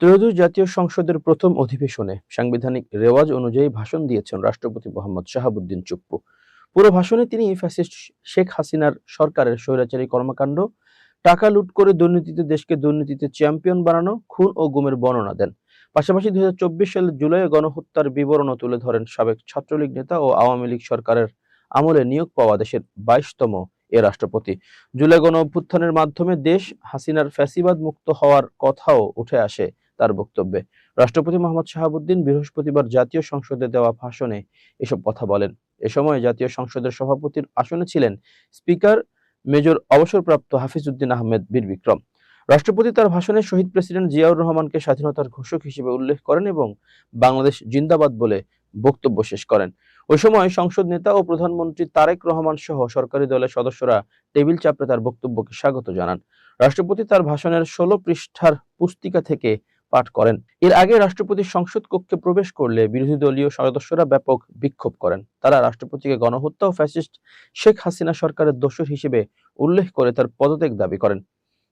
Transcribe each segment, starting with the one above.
ত্রয়োদশ জাতীয় সংসদের প্রথম অধিবেশনে সাংবিধানিক রেওয়াজ অনুযায়ী ভাষণ দিয়েছেন রাষ্ট্রপতি মোহাম্মদ শাহাবুদ্দিন চুপ্পু। পুরো ভাষণে তিনি ফ্যাসিস্ট শেখ হাসিনার সরকারের স্বৈরাচারী কর্মকাণ্ড, টাকা লুট করে দুর্নীতিতে দেশকে দুর্নীতিতে চ্যাম্পিয়ন বানানো, খুন ও গুমের বর্ণনা দেন। পাশাপাশি ২০২৪ সালের জুলাইয়ে গণহত্যার বিবরণও তুলে ধরেন সাবেক ছাত্রলীগ নেতা ও আওয়ামী লীগ সরকারের আমলে নিয়োগ পাওয়া দেশের ২২তম এ রাষ্ট্রপতি। জুলাই গণ অভ্যুত্থানের মাধ্যমে দেশ হাসিনার ফ্যাসিবাদ মুক্ত হওয়ার কথাও উঠে আসে তার বক্তব্যে। রাষ্ট্রপতি মোহাম্মদ শাহাবুদ্দিন বৃহস্পতিবার জাতীয় সংসদে দেওয়া ভাষণে এসব কথা বলেন। এ সময় জাতীয় সংসদের সভাপতির আসনে ছিলেন স্পিকার মেজর অবসরপ্রাপ্ত হাফিজউদ্দিন আহমেদ বীর বিক্রম। রাষ্ট্রপতি তার ভাষণে শহীদ প্রেসিডেন্ট জিয়াউর রহমানকে স্বাধীনতার ঘোষক হিসেবে উল্লেখ করেন এবং বাংলাদেশ জিন্দাবাদ বলে বক্তব্য শেষ করেন। ওই সময় সংসদ নেতা ও প্রধানমন্ত্রী তারেক রহমান সহ সরকারি দলের সদস্যরা টেবিল চাপড়ে তার বক্তব্যকে স্বাগত জানান। রাষ্ট্রপতি তার ভাষণের ১৬ পৃষ্ঠার পুস্তিকা থেকে পাঠ করেন। এর আগে রাষ্ট্রপতি সংসদ কক্ষে প্রবেশ করলে বিরোধী দলীয় সদস্যরা ব্যাপক বিক্ষোভ করেন। তারা রাষ্ট্রপতিকে গণহত্যা ও ফ্যাসিস্ট শেখ হাসিনা সরকারের দোষর হিসেবে উল্লেখ করে তার পদত্যাগ দাবি করেন।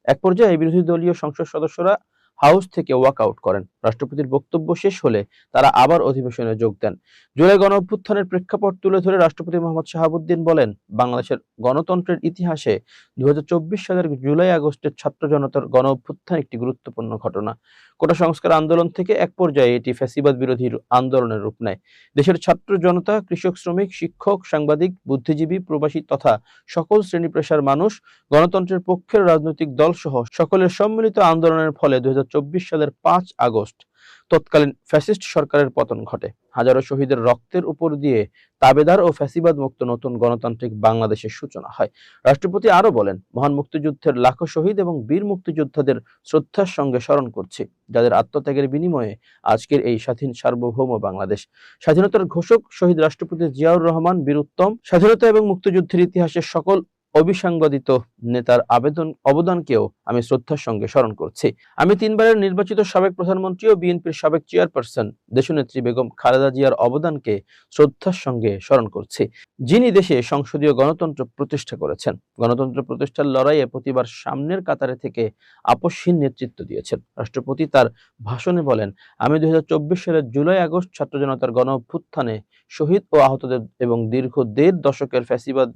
এক পর্যায়ে বিরোধী দলীয় সংসদ সদস্যরা হাউস থেকে ওয়াক আউট করেন। রাষ্ট্রপতির বক্তব্য শেষ হলে তারা আবার অধিবেশনে যোগ দেন। জুলাই গণ অভ্যুত্থানের প্রেক্ষাপট তুলে ধরে রাষ্ট্রপতি মোহাম্মদ শাহাবুদ্দিন বলেন, বাংলাদেশের গণতন্ত্রের ইতিহাসে ২০২৪ সালের জুলাই আগস্টের ছাত্র জনতার গণ অভ্যুত্থান একটি গুরুত্বপূর্ণ ঘটনা। কোটা সংস্কার আন্দোলন থেকে এক পর্যায়ে এটি ফ্যাসিবাদ বিরোধী আন্দোলনের রূপ নেয়। দেশের ছাত্র জনতা, কৃষক, শ্রমিক, শিক্ষক, সাংবাদিক, বুদ্ধিজীবী, প্রবাসী তথা সকল শ্রেণী পেশার মানুষ, গণতন্ত্রের পক্ষের রাজনৈতিক দল সহ সকলের সম্মিলিত আন্দোলনের ফলে ২০২৪ সালের ৫ আগস্ট তৎকালীন ফ্যাসিস্ট সরকারের পতন ঘটে। হাজারো শহীদের রক্তের উপর দিয়ে তাবেদার ও ফ্যাসিবাদ মুক্ত নতুন গণতান্ত্রিক বাংলাদেশের সূচনা হয়। রাষ্ট্রপতি আরো বলেন, মহান মুক্তিযুদ্ধের লাখো শহীদ এবং বীর মুক্তিযোদ্ধাদের শ্রদ্ধার সঙ্গে স্মরণ করছি, যাদের আত্মত্যাগের বিনিময়ে আজকের এই স্বাধীন সার্বভৌম বাংলাদেশ। স্বাধীনতার ঘোষক শহীদ রাষ্ট্রপতি জিয়াউর রহমান বীর উত্তম, স্বাধীনতা এবং মুক্তিযুদ্ধের ইতিহাসের সকল অবিসংবাদিত নেতার অবদানকেও আমি শ্রদ্ধার সঙ্গে স্মরণ করছি। আমি ৩ বারের নির্বাচিত সাবেক প্রধানমন্ত্রী ও বিএনপির সাবেক চেয়ারপারসন দেশনেত্রী বেগম খালেদা জিয়ার অবদানকে শ্রদ্ধার সঙ্গে স্মরণ করছি, যিনি দেশে সংসদীয় গণতন্ত্র প্রতিষ্ঠা করেছেন। গণতন্ত্র প্রতিষ্ঠার লড়াইয়ে প্রতিবার সামনের কাতারে থেকে আপসহীন নেতৃত্ব দিয়েছেন। রাষ্ট্রপতি তার ভাষণে বলেন, আমি ২০২৪ সালের জুলাই আগস্ট ছাত্র জনতার গণ অভ্যুত্থানে শহীদ ও আহতদের এবং দীর্ঘ ১.৫ দশকের ফ্যাসিবাদ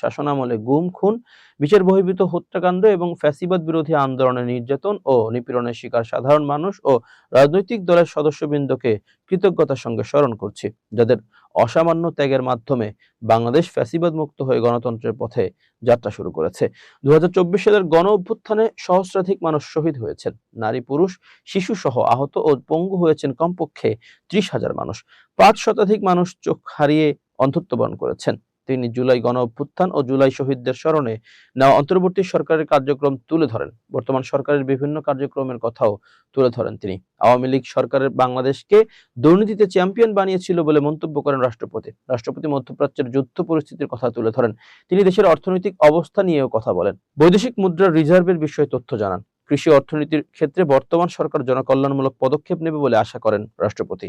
শাসনামলে গুম, খুন, বিচার বহির্ভূত হত্যাকাণ্ড এবং ফ্যাসিবাদ বিরোধী আন্দোলনের নির্যাতন ও নিপীড়নের শিকার সাধারণ মানুষ ও রাজনৈতিক দলের সদস্যবৃন্দকে কৃতজ্ঞতার সঙ্গে স্মরণ করছি, যাদের অসামান্য ত্যাগের মাধ্যমে বাংলাদেশ ফ্যাসিবাদ মুক্ত হয়ে গণতন্ত্রের পথে যাত্রা শুরু করেছে। ২০২৪ সালের গণ অভ্যুত্থানে সহস্রাধিক মানুষ শহীদ হয়েছেন। নারী, পুরুষ, শিশু সহ আহত ও পঙ্গু হয়েছেন কমপক্ষে ৩০,০০০ মানুষ। ৫ শতাধিক মানুষ চোখ হারিয়ে অন্ধত্ব বরণ করেছেন। তিনি জুলাই গণ অভ্যুত্থান ও জুলাই শহীদদের স্মরণে নেওয়া অন্তর্বর্তী সরকারের কার্যক্রম তুলে ধরেন। বর্তমান সরকারের বিভিন্ন কার্যক্রমের কথাও তুলে ধরেন তিনি। আওয়ামী লীগ সরকারের বাংলাদেশকে দুর্নীতিতে চ্যাম্পিয়ন বানিয়েছিল বলে মন্তব্য করেন রাষ্ট্রপতি। রাষ্ট্রপতি মধ্যপ্রাচ্যের যুদ্ধ পরিস্থিতির কথা তুলে ধরেন। তিনি দেশের অর্থনৈতিক অবস্থা নিয়েও কথা বলেন। বৈদেশিক মুদ্রার রিজার্ভের বিষয়ে তথ্য জানান। কৃষি অর্থনীতির ক্ষেত্রে বর্তমান সরকার জনকল্যাণমূলক পদক্ষেপ নেবে বলে আশা করেন রাষ্ট্রপতি।